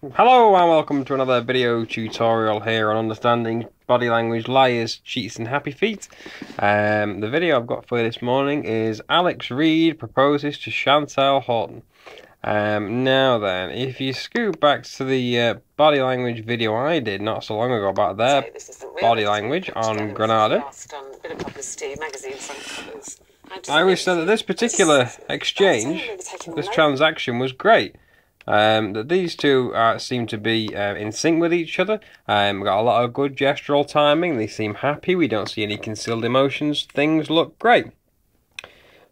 Hello and welcome to another video tutorial here on understanding body language, liars, cheats and happy feet. The video I've got for you this morning is Reid proposes to Chantelle Houghton. Now then, if you scoot back to the body language video I did not so long ago about their body language on Granada, I always said that this particular exchange, this transaction was great. That these two seem to be in sync with each other. We've got a lot of good gestural timing. They seem happy. We don't see any concealed emotions. Things look great.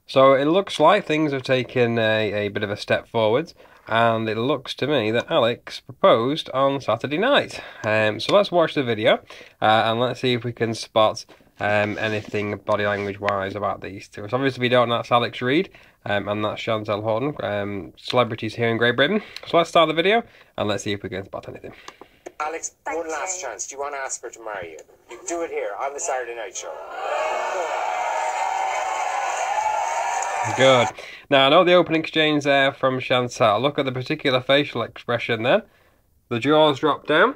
So it looks like things have taken a bit of a step forwards, and it looks to me that Alex proposed on Saturday night. So let's watch the video and let's see if we can spot anything body language wise about these two. So obviously we don't know, that's Alex Reid and that's Chantelle Houghton, celebrities here in Great Britain. So let's start the video and let's see if we can spot anything. Alex, one last chance. Do you want to ask her to marry you? You do it here on the Saturday Night Show. Good. Now I know the opening exchange there from Chantelle. Look at the particular facial expression there. The jaws drop down.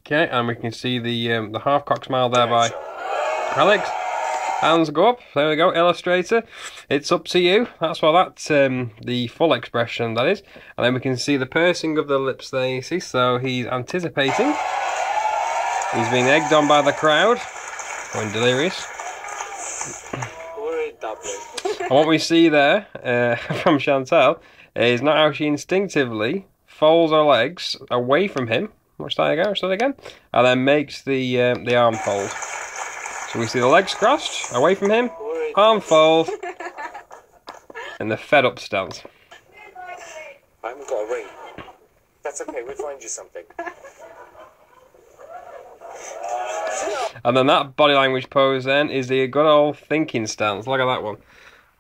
Okay, and we can see the half-cocked smile there by Alex. Hands go up. There we go, illustrator. It's up to you. That's the full expression, that is. And then we can see the pursing of the lips there, you see. So he's anticipating. He's being egged on by the crowd. Going delirious. And what we see there from Chantelle is not how she instinctively folds her legs away from him. Watch that again. And then makes the arm fold. So we see the legs crossed, away from him, arm fold, and the fed up stance. I haven't got a ring. That's okay, we'll find you something. And then that body language pose then is the good old thinking stance. Look at that one.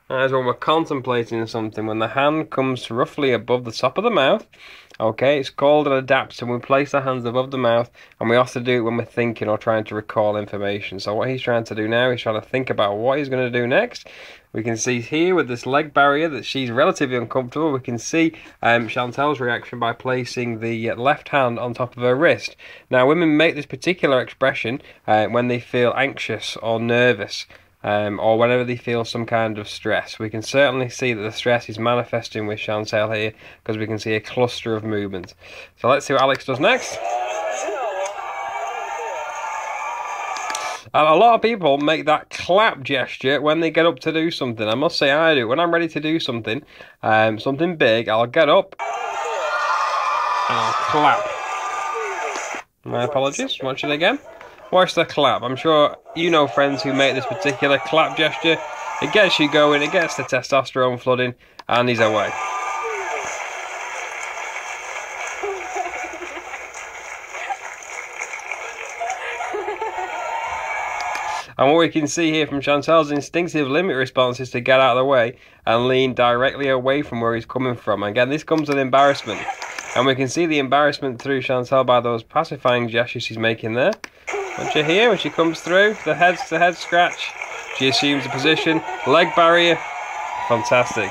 That is when we're contemplating something, when the hand comes roughly above the top of the mouth. Okay, it's called an adaptation. We place the hands above the mouth, and we also do it when we're thinking or trying to recall information. So what he's trying to do now, he's trying to think about what he's going to do next. We can see here with this leg barrier that she's relatively uncomfortable. We can see Chantelle's reaction by placing the left hand on top of her wrist. Now, women make this particular expression when they feel anxious or nervous. Or whenever they feel some kind of stress. We can certainly see that the stress is manifesting with Chantelle here because we can see a cluster of movement. So let's see what Alex does next. And a lot of people make that clap gesture when they get up to do something. I must say I do. When I'm ready to do something, something big, I'll get up and I'll clap. My apologies, watch it again. Watch the clap. I'm sure you know friends who make this particular clap gesture. It gets you going, it gets the testosterone flooding, and he's away. And what we can see here from Chantelle's instinctive limit response is to get out of the way and lean directly away from where he's coming from. Again, this comes with embarrassment. And we can see the embarrassment through Chantelle by those pacifying gestures she's making there. Once you're here, when she comes through, the head scratch, she assumes a position, leg barrier, fantastic.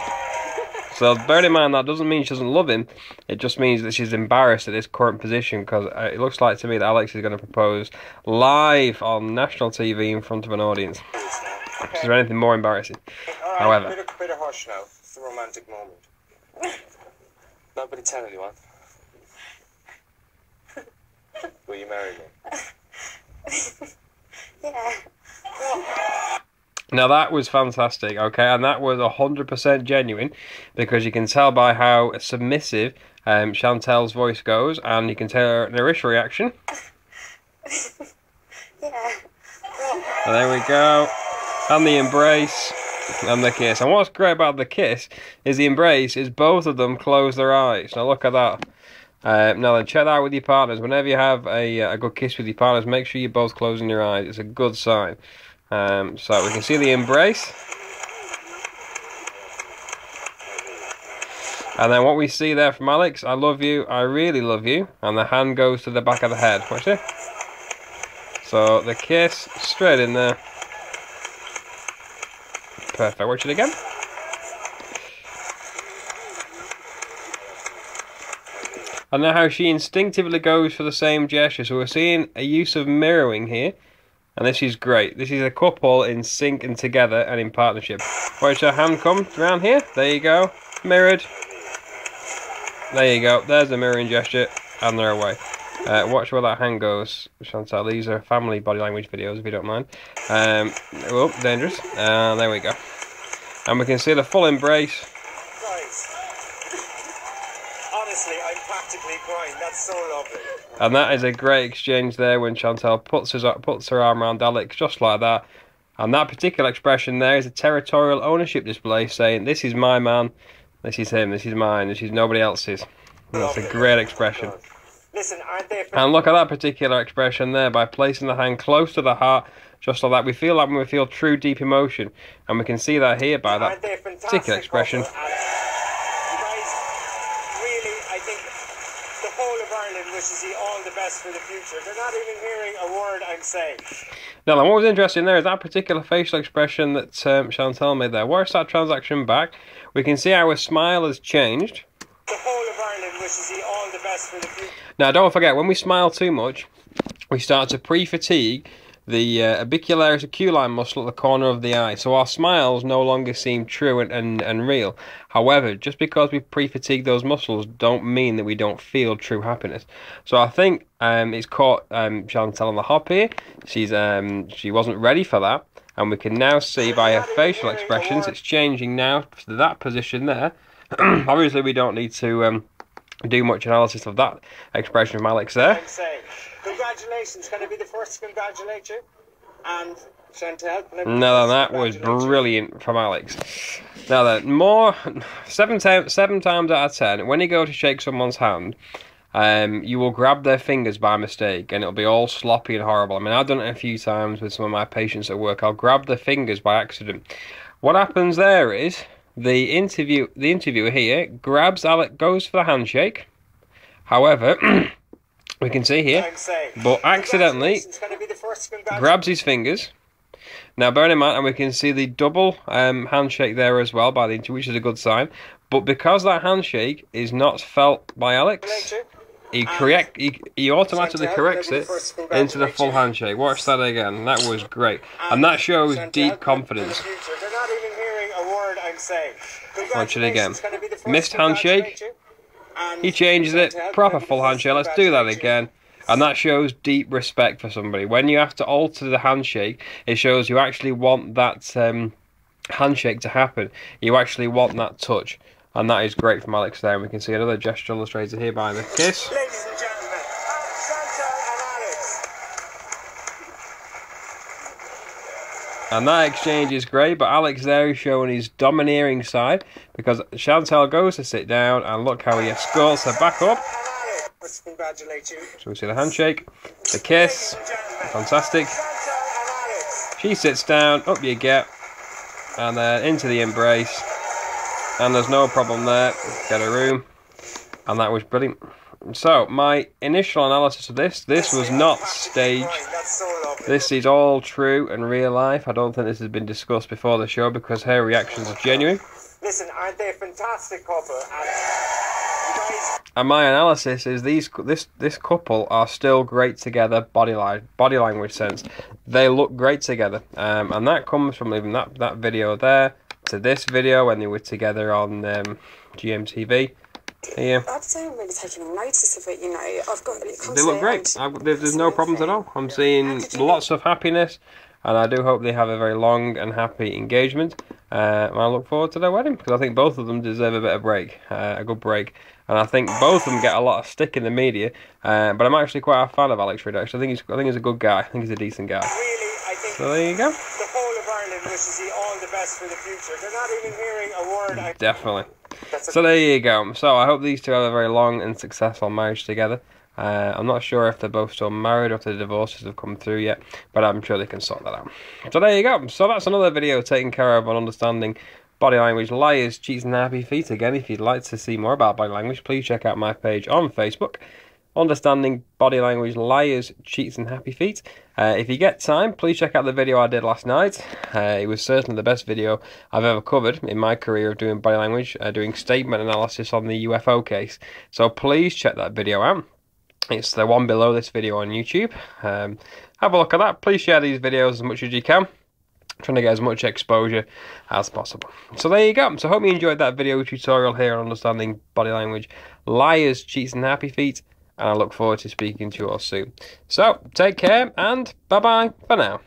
So bear in mind that doesn't mean she doesn't love him, it just means that she's embarrassed at this current position because it looks like to me that Alex is going to propose live on national TV in front of an audience. Is there anything more embarrassing? However. Bit of hush now, it's a romantic moment. Nobody tell anyone. Will you marry me? Yeah. Now that was fantastic, okay, and that was 100% genuine because you can tell by how submissive Chantelle's voice goes, and you can tell her initial reaction. Yeah. And there we go, and the embrace and the kiss. And what's great about the kiss is the embrace is both of them close their eyes. Now look at that. Now then, check that out with your partners. Whenever you have a good kiss with your partners, make sure you're both closing your eyes. It's a good sign. So we can see the embrace. And then what we see there from Alex, I love you, I really love you. And the hand goes to the back of the head. Watch it. So the kiss, straight in there. Perfect. Watch it again. And now how she instinctively goes for the same gesture. So we're seeing a use of mirroring here. And this is great. This is a couple in sync and together and in partnership. Watch her hand come around here. There you go. Mirrored. There you go. There's the mirroring gesture. And they're away. Watch where that hand goes, Chantelle. These are family body language videos, if you don't mind. Oh, dangerous. There we go. And we can see the full embrace. Guys, honestly, I'm practically crying. That's so lovely. And that is a great exchange there when Chantelle puts her arm around Alex, just like that. And that particular expression there is a territorial ownership display, saying, this is my man, this is him, this is mine, this is nobody else's. And that's a great expression. Listen, aren't they? And look at that particular expression there, by placing the hand close to the heart, just like that. We feel like when we feel true, deep emotion. And we can see that here by that particular expression. You guys, really, I think the whole of Ireland wishes you all the best for the future. They're not even hearing a word I'm saying. Now, what was interesting there is that particular facial expression that Chantelle made there. Watch that transaction back. We can see how her smile has changed. The whole of Ireland wishes you all the best for the future. Now, don't forget, when we smile too much, we start to pre-fatigue the orbicularis oculine muscle at the corner of the eye. So our smiles no longer seem true and real. However, just because we pre-fatigue those muscles don't mean that we don't feel true happiness. So I think it's caught Chantelle on the hop here. She wasn't ready for that. And we can now see by her facial expressions, it's changing now to that position there. Obviously, we don't need to do much analysis of that expression from Alex there. Congratulations. Can I be the first to congratulate you? And Chantelle, no, that was brilliant from Alex. Now then, seven times out of 10, when you go to shake someone's hand, you will grab their fingers by mistake, and it'll be all sloppy and horrible. I mean, I've done it a few times with some of my patients at work. I'll grab their fingers by accident. What happens there is the interviewer here grabs Alex, goes for the handshake. However, we can see here, but accidentally grabs his fingers. Now, bear in mind, and we can see the double handshake there as well, which is a good sign. But because that handshake is not felt by Alex, he automatically corrects it into the full handshake. Watch that again. That was great, and that shows deep confidence. They're not even hearing a word I'm saying. Watch it again. Missed handshake. He changes it. Proper full handshake. Let's do that again. And that shows deep respect for somebody. When you have to alter the handshake, it shows you actually want that handshake to happen. You actually want that touch. And that is great from Alex there. And we can see another gesture illustrated here by the kiss. Ladies and gentlemen, Chantelle and Alex. And that exchange is great, but Alex there is showing his domineering side, because Chantelle goes to sit down, and look how he escorts her back up. Congratulate you. So we see the handshake, the kiss, fantastic. She sits down, up you get, and then into the embrace. And there's no problem there. Get a room. And that was brilliant. So, my initial analysis of this was not staged. This is all true and real life. I don't think this has been discussed before the show because her reactions are genuine. Listen, aren't they a fantastic couple? And my analysis is this couple are still great together, body language sense. They look great together. And that comes from even that video there to this video when they were together on GMTV. Here. I'd say I'm really taking notice of it, you know. I've got really They look great. There's no problems at all. I'm seeing lots of happiness, and I do hope they have a very long and happy engagement. And I look forward to their wedding because I think both of them deserve a bit of break, a good break. And I think both of them get a lot of stick in the media. But I'm actually quite a fan of Alex Reid. Actually, I think he's a good guy. I think he's a decent guy. Really, I think so there you go. The whole of Ireland wishes you all the best for the future. They're not even hearing a word. Definitely. So there you go. So I hope these two have a very long and successful marriage together. I'm not sure if they're both still married or if the divorces have come through yet, but I'm sure they can sort that out. So there you go. So that's another video taken care of on understanding body language, liars, cheats and happy feet. Again, if you'd like to see more about body language, please check out my page on Facebook. Understanding Body Language, Liars, Cheats and Happy Feet. If you get time, please check out the video I did last night. It was certainly the best video I've ever covered in my career of doing body language, doing statement analysis on the UFO case. So please check that video out. It's the one below this video on YouTube. Have a look at that. Please share these videos as much as you can. Trying to get as much exposure as possible. So there you go. So I hope you enjoyed that video tutorial here on understanding body language, liars, cheats and happy feet, and I look forward to speaking to you all soon. So take care and bye bye for now.